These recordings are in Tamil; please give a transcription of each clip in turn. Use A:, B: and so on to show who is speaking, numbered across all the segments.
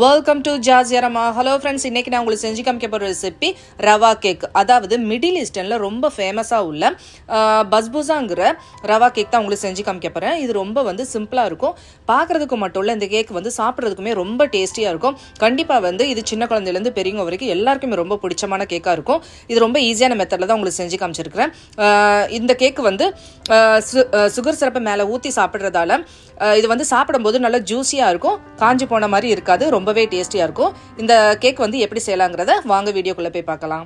A: வெல்கம் டு ஜாசியரமா. ஹலோ ஃப்ரெண்ட்ஸ், இன்னைக்கு நான் உங்களுக்கு செஞ்சு காமிக்க போகிற ரெசிபி ரவா கேக். அதாவது மிடில் ஈஸ்டர்னில் ரொம்ப ஃபேமஸாக உள்ள பஸ்பூசாங்கிற ரவா கேக் தான் உங்களுக்கு செஞ்சு காமிக்க போகிறேன். இது ரொம்ப சிம்பிளாக இருக்கும். பார்க்குறதுக்கு மட்டும் இல்லை, இந்த கேக் சாப்பிட்றதுக்குமே ரொம்ப டேஸ்டியாக இருக்கும். கண்டிப்பாக இது சின்ன குழந்தையிலேருந்து பெரியவங்க வரைக்கும் எல்லாருக்குமே ரொம்ப பிடிச்சமான கேக்காக இருக்கும். இது ரொம்ப ஈஸியான மெத்தடில் தான் உங்களுக்கு செஞ்சு காமிச்சிருக்கிறேன். இந்த கேக் சுகர் சிரப்பை மேலே ஊற்றி சாப்பிட்றதால இது சாப்பிடும்போது நல்லா ஜூஸியாக இருக்கும், காஞ்சி போன மாதிரி இருக்காது, ரொம்பவே டேஸ்டியா இருக்கும். இந்த கேக் எப்படி செய்யலாங்கிறத வாங்க வீடியோக்குள்ள போய் பார்க்கலாம்.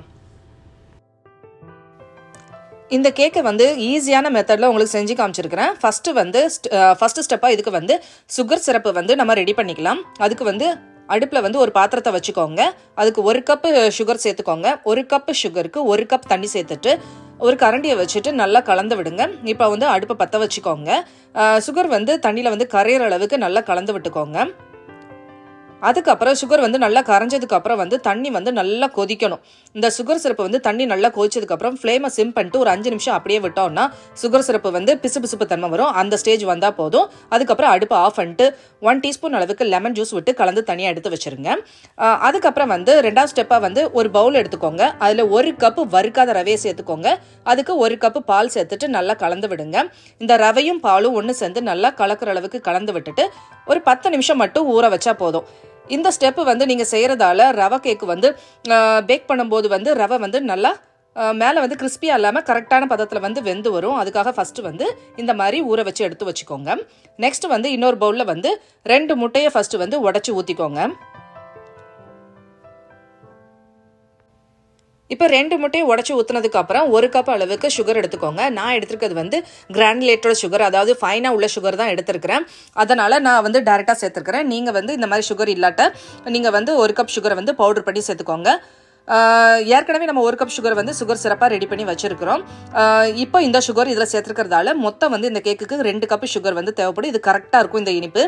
A: இந்த கேக்கை ஈஸியான மெத்தட்ல உங்களுக்கு செஞ்சு காமிச்சிருக்கிறேன். ஃபர்ஸ்ட் ஸ்டெப்பா இதுக்கு சுகர் சிரப்பு நம்ம ரெடி பண்ணிக்கலாம். அதுக்கு அடுப்பில் ஒரு பாத்திரத்தை வச்சுக்கோங்க. அதுக்கு 1 கப் சுகர் சேர்த்துக்கோங்க. 1 கப் சுகருக்கு 1 கப் தண்ணி சேர்த்துட்டு ஒரு கரண்டியை வச்சுட்டு நல்லா கலந்து விடுங்க. இப்போ அடுப்பை பற்ற வச்சுக்கோங்க. சுகர் தண்ணியில் கரையிற அளவுக்கு நல்லா கலந்து விட்டுக்கோங்க. அதுக்கப்புறம் சுகர் நல்லா கரைஞ்சதுக்கப்புறம் தண்ணி நல்லா கொதிக்கணும். இந்த சுகர் சிரப்பு தண்ணி நல்லா கொதிச்சதுக்கப்புறம் ஃப்ளேமை சிம் பண்ணிட்டு ஒரு 5 நிமிஷம் அப்படியே விட்டோம்னா சுகர் சிரப்பு பிசு பிசுப்பு தன்மை வரும். அந்த ஸ்டேஜ் வந்தால் போதும். அதுக்கப்புறம் அடுப்பு ஆஃப் பண்ணிட்டு 1 டீஸ்பூன் அளவுக்கு லெமன் ஜூஸ் விட்டு கலந்து தனியாக எடுத்து வச்சுருங்க. அதுக்கப்புறம் 2வது ஸ்டெப்பாக ஒரு பவுல் எடுத்துக்கோங்க. அதில் 1 கப்பு வறுக்காத ரவையை சேர்த்துக்கோங்க. அதுக்கு 1 கப்பு பால் சேர்த்துட்டு நல்லா கலந்து விடுங்க. இந்த ரவையும் பாலும் ஒன்று சேர்ந்து நல்லா கலக்கிற அளவுக்கு கலந்து விட்டுட்டு ஒரு 10 நிமிஷம் மட்டும் ஊற வச்சா போதும். இந்த ஸ்டெப்பு நீங்கள் செய்கிறதால ரவை கேக்கு பேக் பண்ணும்போது ரவை நல்லா மேலே கிறிஸ்பியாக இல்லாமல் கரெக்டான பதத்தில் வெந்து வரும். அதுக்காக ஃபஸ்ட்டு இந்த மாதிரி ஊற வச்சு எடுத்து வச்சுக்கோங்க. நெக்ஸ்ட் இன்னொரு பவுலில் 2 முட்டையை ஃபஸ்ட்டு உடச்சி ஊற்றிக்கோங்க. இப்போ 2 முட்டையை உடச்சி ஊற்றுனதுக்கு அப்புறம் 1 கப் அளவுக்கு சுகர் எடுத்துக்கோங்க. நான் எடுத்துருக்கிறது கிரானுலேட்டட் சுகர், அதாவது ஃபைனாக உள்ள சுகர் தான் எடுத்துருக்கிறேன். அதனால் நான் டேரெக்டாக சேர்த்துருக்கிறேன். நீங்கள் இந்த மாதிரி சுகர் இல்லாட்ட நீங்கள் 1 கப் சுகரை பவுடர் பண்ணி சேர்த்துக்கோங்க. ஏற்கனவே நம்ம 1 கப் சுகர் சுகர் சிரப்பாக ரெடி பண்ணி வச்சிருக்கிறோம். இப்போ இந்த சுகர் இதில் சேர்த்துக்கிறதால மொத்தம் இந்த கேக்குக்கு 2 கப் சுகர் தேவைப்படும். இது கரெக்டாக இருக்கும் இந்த இனிப்பு.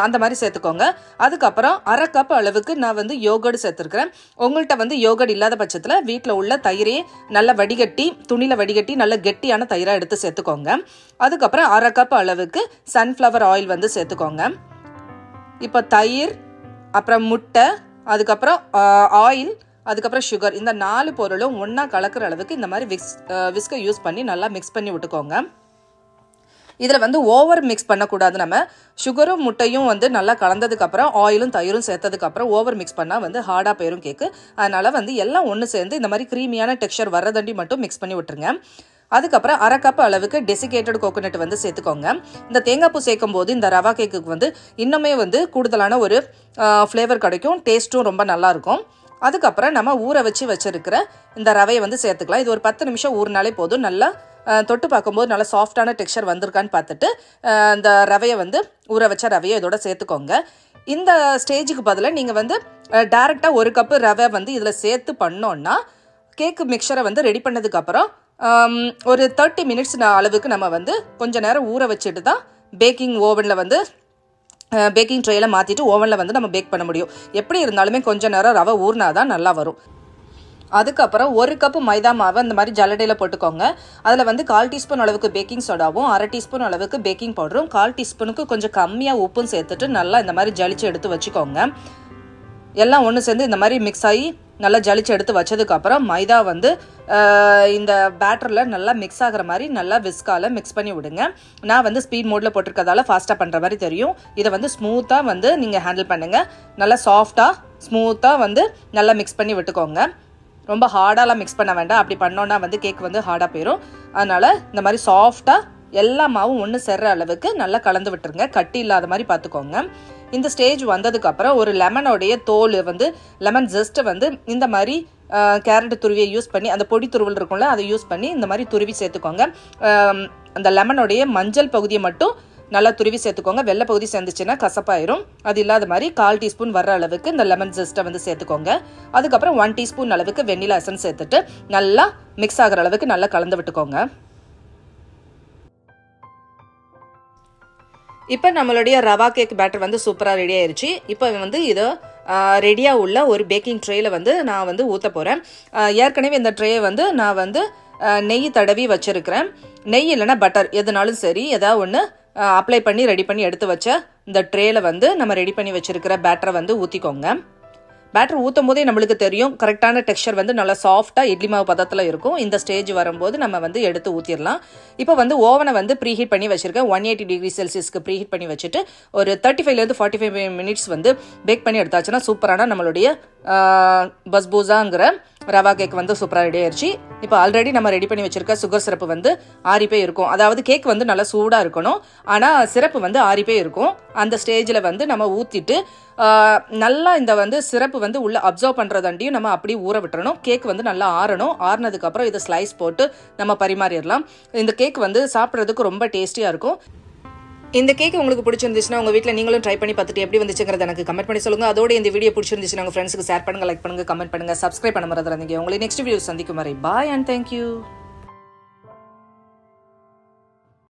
A: அந்த மாதிரி சேர்த்துக்கோங்க. அதுக்கப்புறம் 1/2 கப் அளவுக்கு நான் யோகர்ட் சேர்த்துருக்கிறேன். உங்கள்கிட்ட யோகர்ட் இல்லாத பட்சத்தில் வீட்டில் உள்ள தயிரே நல்லா வடிகட்டி துணியில் வடிகட்டி நல்ல கெட்டியான தயிராக எடுத்து சேர்த்துக்கோங்க. அதுக்கப்புறம் 1/2 கப் அளவுக்கு சன்ஃப்ளவர் ஆயில் சேர்த்துக்கோங்க. இப்போ தயிர், அப்புறம் முட்டை, அதுக்கப்புறம் ஆயில், அதுக்கப்புறம் சுகர், இந்த 4 பொருளும் ஒன்றா கலக்கிற அளவுக்கு இந்த மாதிரி விஸ்கை யூஸ் பண்ணி நல்லா மிக்ஸ் பண்ணி விட்டுக்கோங்க. இதில் ஓவர் மிக்ஸ் பண்ணக்கூடாது. நம்ம சுகரும் முட்டையும் நல்லா கலந்ததுக்கப்புறம் ஆயிலும் தயிரும் சேர்த்ததுக்கப்புறம் ஓவர் மிக்ஸ் பண்ணால் ஹார்டாக போயிடும் கேக்கு. அதனால் எல்லாம் ஒன்று சேர்ந்து இந்த மாதிரி க்ரீமியான டெக்ஸ்சர் வர்றதண்டி மட்டும் மிக்ஸ் பண்ணி விட்டுருங்க. அதுக்கப்புறம் 1/2 கப் அளவுக்கு டெசிகேட்டட் கோகோனட் சேர்த்துக்கோங்க. இந்த தேங்காய் பூ சேர்க்கும் போது இந்த ரவா கேக்குக்கு இன்னுமே கூடுதலான ஒரு ஃப்ளேவர் கிடைக்கும், டேஸ்ட்டும் ரொம்ப நல்லாயிருக்கும். அதுக்கப்புறம் நம்ம ஊற வச்சிருக்கிற இந்த ரவையை சேர்த்துக்கலாம். இது ஒரு 10 நிமிஷம் ஊறினாலே போதும். நல்லா தொட்டு பார்க்கும்போது நல்லா சாஃப்டான டெக்ஸ்சர் வந்திருக்கான்னு பார்த்துட்டு இந்த ரவையை ஊற வச்ச ரவையை இதோட சேர்த்துக்கோங்க. இந்த ஸ்டேஜுக்கு பதிலாக நீங்கள் டைரெக்டாக 1 கப்பு ரவை இதில் சேர்த்து பண்ணோன்னா கேக்கு மிக்சரை ரெடி பண்ணதுக்கப்புறம் ஒரு 30 மினிட்ஸ் அளவுக்கு நம்ம கொஞ்சம் நேரம் ஊற வச்சுட்டு தான் பேக்கிங் ஓவனில் பேக்கிங் ட்ரேயில் மாற்றிட்டு ஓவனில் நம்ம பேக் பண்ண முடியும். எப்படி இருந்தாலுமே கொஞ்சம் நேரம் ரவை ஊறினா தான் நல்லா வரும். அதுக்கப்புறம் 1 கப்பு மைதா மாவை இந்த மாதிரி ஜல்லடையில் போட்டுக்கோங்க. அதில் 1/4 டீஸ்பூன் அளவுக்கு பேக்கிங் சோடாவும் 1/2 டீஸ்பூன் அளவுக்கு பேக்கிங் பவுடரும் 1/4 டீஸ்பூனுக்கு கொஞ்சம் கம்மியாக உப்பும் சேர்த்துட்டு நல்லா இந்த மாதிரி ஜலிச்சு எடுத்து வச்சுக்கோங்க. எல்லாம் ஒன்று சேர்ந்து இந்த மாதிரி மிக்ஸ் ஆகி நல்லா ஜலிச்சு எடுத்து வச்சதுக்கப்புறம் மைதா இந்த பேட்டரில் நல்லா மிக்ஸ் ஆகிற மாதிரி நல்லா விஸ்கால மிக்ஸ் பண்ணி விடுங்க. நான் ஸ்பீட் மோடில் போட்டிருக்கதால ஃபாஸ்ட்டாக பண்ணுற மாதிரி தெரியும். இதை ஸ்மூத்தாக நீங்கள் ஹேண்டில் பண்ணுங்கள். நல்லா சாஃப்டாக ஸ்மூத்தாக நல்லா மிக்ஸ் பண்ணி விட்டுக்கோங்க. ரொம்ப ஹார்டாலாம் மிக்ஸ் பண்ண வேண்டாம். அப்படி பண்ணோன்னா கேக் ஹார்டாக போயிடும். அதனால் இந்த மாதிரி சாஃப்டாக எல்லா மாவும் ஒன்று சேர்ற அளவுக்கு நல்லா கலந்து விட்டுருங்க. கட்டி இல்லாத மாதிரி பார்த்துக்கோங்க. இந்த ஸ்டேஜ் வந்ததுக்கப்புறம் ஒரு லெமனோடைய தோல் லெமன் ஜஸ்ட்டை இந்த மாதிரி கேரட் துருவியை யூஸ் பண்ணி, அந்த பொடி துருவல் இருக்கும்ல, அதை யூஸ் பண்ணி இந்த மாதிரி துருவி சேர்த்துக்கோங்க. அந்த லெமனோடைய மஞ்சள் பகுதியை மட்டும் நல்லா துருவி சேர்த்துக்கோங்க. வெள்ளை பகுதி சேர்ந்துச்சுன்னா கசப்பாயிரும். அது இல்லாத மாதிரி 1/4 டீஸ்பூன் வர்ற அளவுக்கு இந்த லெமன் ஜஸ்ட்டை சேர்த்துக்கோங்க. அதுக்கப்புறம் 1 டீஸ்பூன் அளவுக்கு வெண்ணிலா எசன்ஸ் சேர்த்துட்டு நல்லா மிக்ஸ் ஆகிற அளவுக்கு நல்லா கலந்து விட்டுக்கோங்க. இப்போ நம்மளுடைய ரவா கேக் பேட்டர் சூப்பராக ரெடி ஆயிடுச்சு. இப்போ இதை ரெடியாக உள்ள ஒரு பேக்கிங் ட்ரேயில் நான் ஊற்ற போகிறேன். ஏற்கனவே இந்த ட்ரே நான் நெய் தடவி வச்சுருக்கிறேன். நெய் இல்லைன்னா பட்டர் எதுனாலும் சரி, ஏதாவது ஒன்று அப்ளை பண்ணி ரெடி பண்ணி எடுத்து வச்ச இந்த ட்ரேல வந்து நம்ம ரெடி பண்ணி வச்சிருக்கிற பேட்டரை வந்து ஊற்றிக்கோங்க. பேட்டர் ஊற்றும் போதே நம்மளுக்கு தெரியும் கரெக்டான டெக்ஸ்சர் வந்து நல்லா சாஃப்டாக இட்லி மாவு பதத்தில் இருக்கும். இந்த ஸ்டேஜ் வரும்போது நம்ம வந்து எடுத்து ஊற்றிடலாம். இப்போ வந்து ஓவனை வந்து ப்ரீஹீட் பண்ணி வச்சிருக்கேன். 180 டிகிரி செல்சியஸ்க்கு ப்ரீஹீட் பண்ணி வச்சுட்டு ஒரு 35லேருந்து 45 மினிட்ஸ் வந்து பேக் பண்ணி எடுத்தாச்சுன்னா சூப்பரான நம்மளுடைய பஸ்பூசாங்கிற ரவா கேக் வந்து சூப்பராக ரெடி ஆயிடுச்சு. இப்போ ஆல்ரெடி நம்ம ரெடி பண்ணி வச்சிருக்க சுகர் சிரப்பு வந்து ஆறிப்பே இருக்கும். அதாவது கேக் வந்து நல்லா சூடாக இருக்கணும், ஆனால் சிரப்பு வந்து ஆறிப்பே இருக்கும். அந்த ஸ்டேஜில் வந்து நம்ம ஊற்றிட்டு நல்லா இந்த வந்து சிரப்பு வந்து உள்ள அப்சர்வ் பண்ணுறதாண்டியும் நம்ம அப்படியே ஊற விட்டுறணும். கேக் வந்து நல்லா ஆறணும். ஆறினதுக்கப்புறம் இதை ஸ்லைஸ் போட்டு நம்ம பரிமாறிடலாம். இந்த கேக் வந்து சாப்பிட்றதுக்கு ரொம்ப டேஸ்டியாக இருக்கும். இந்த கேக் உங்களுக்கு பிடிச்சிருந்துச்சுன்னா உங்கள் வீட்டில் நீங்களும் ட்ரை பண்ணி பார்த்துட்டு எப்படி வந்துச்சுங்கிறத எனக்கு கமெண்ட் பண்ணி சொல்லுங்கள். அதோட இந்த வீடியோ பிடிச்சிருந்துச்சுன்னா உங்கள் ஃப்ரெண்ட்ஸுக்கு ஷேர் பண்ணுங்கள், லைக் பண்ணுங்கள், கமெண்ட் பண்ணுங்கள், சப்ஸ்கிரைப் பண்ண மறந்துடாதீங்க. உங்களை நெக்ஸ்ட் வீடியோ சந்திக்கும் வரை பாய் அண்ட் தேங்க்யூ.